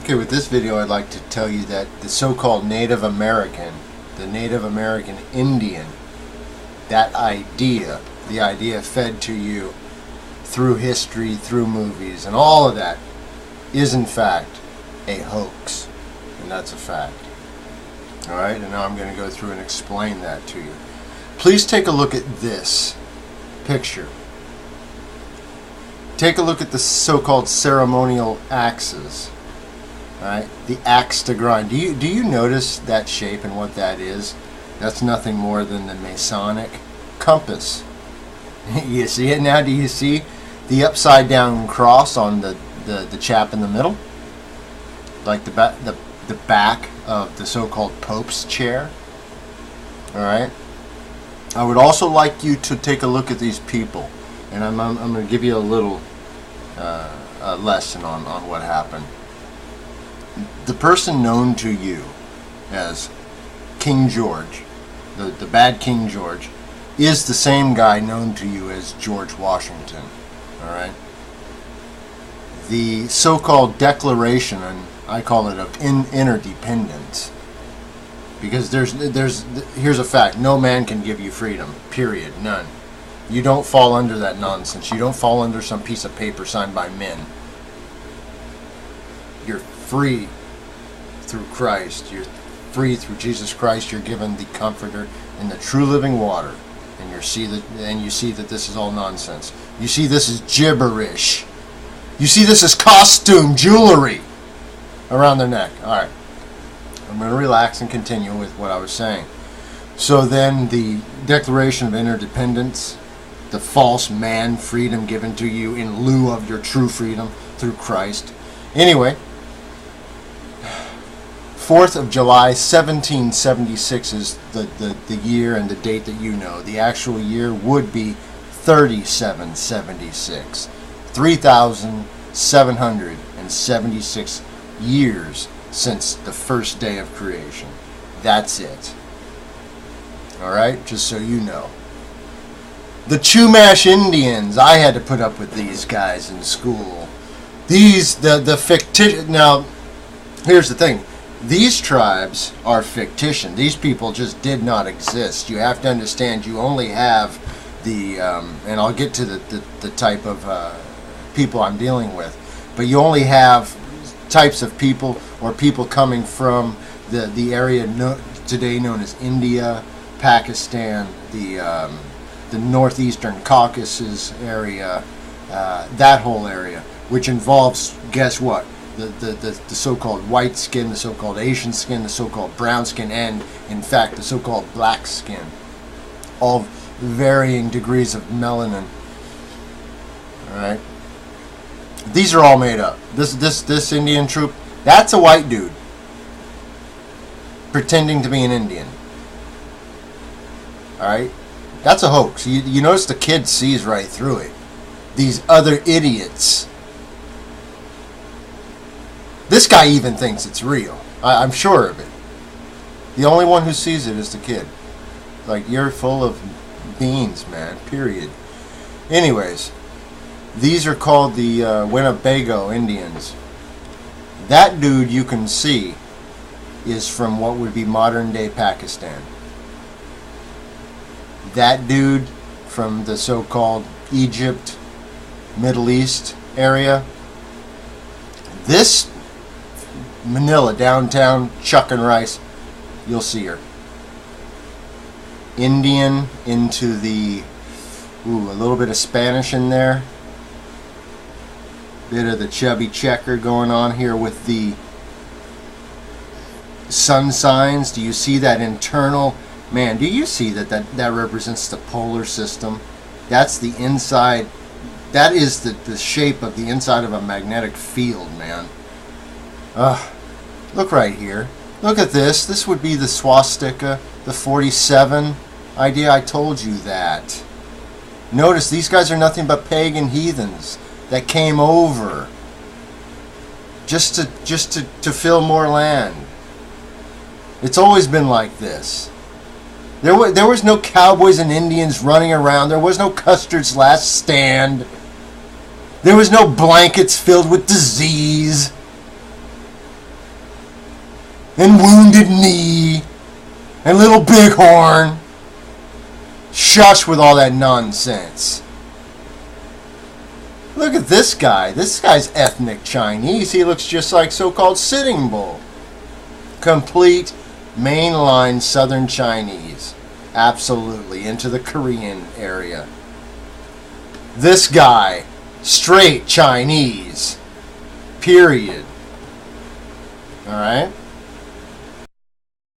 Okay, with this video I'd like to tell you that the so-called Native American, the Native American Indian, that idea, the idea fed to you through history, through movies, and all of that is in fact a hoax. And that's a fact. Alright, and now I'm going to go through and explain that to you. Please take a look at this picture. Take a look at the so-called ceremonial axes. Alright, the axe to grind. Do you notice that shape and what that is? That's nothing more than the Masonic compass. You see it now? Do you see the upside down cross on the chap in the middle? Like the back of the so-called Pope's chair. Alright? I would also like you to take a look at these people. And I'm going to give you a little lesson on what happened. The person known to you as King George, the bad King George, is the same guy known to you as George Washington. Alright? The so-called Declaration, and I call it of interdependence, because here's a fact: no man can give you freedom, period, none. You don't fall under that nonsense. You don't fall under some piece of paper signed by men. You're free through Christ. You're free through Jesus Christ. You're given the Comforter and the true living water. And you see that this is all nonsense. You see this is gibberish. You see this is costume jewelry around their neck. Alright. I'm going to relax and continue with what I was saying. So then the Declaration of Interdependence, the false man freedom given to you in lieu of your true freedom through Christ. Anyway, 4th of July, 1776 is the year and the date that you know. The actual year would be 3776. 3,776 years since the first day of creation. That's it. Alright, just so you know. The Chumash Indians, I had to put up with these guys in school. The fictitious. Now, here's the thing. These tribes are fictitious. These people just did not exist. You have to understand, you only have the, and I'll get to the type of people I'm dealing with, but you only have types of people or people coming from the area today known as India, Pakistan, the northeastern Caucasus area, that whole area, which involves, guess what? The so-called white skin, the so-called Asian skin, the so-called brown skin, and in fact the so-called black skin, all varying degrees of melanin. All right, these are all made up. This Indian troop, that's a white dude pretending to be an Indian. All right, that's a hoax. You notice the kid sees right through it. These other idiots. This guy even thinks it's real. I'm sure of it. The only one who sees it is the kid. Like, you're full of beans, man. Period. Anyways, these are called the Winnebago Indians. That dude you can see is from what would be modern-day Pakistan. That dude from the so-called Egypt, Middle East area. This Manila, downtown, chucking rice, you'll see her. Indian into the, a little bit of Spanish in there. Bit of the chubby checker going on here with the sun signs. Do you see that internal? Man, do you see that represents the polar system? That's the inside. That is the shape of the inside of a magnetic field, man. Look right here. Look at this. This would be the swastika, the 47 idea. I told you that. Notice these guys are nothing but pagan heathens that came over just to fill more land. It's always been like this. There was no cowboys and Indians running around. There was no Custer's Last Stand. There was no blankets filled with disease. and Wounded Knee and Little Bighorn. Shush with all that nonsense. Look at this guy. This guy's ethnic Chinese. He looks just like so-called Sitting Bull. Complete mainline Southern Chinese. Absolutely. Into the Korean area. This guy, straight Chinese. Period. Alright?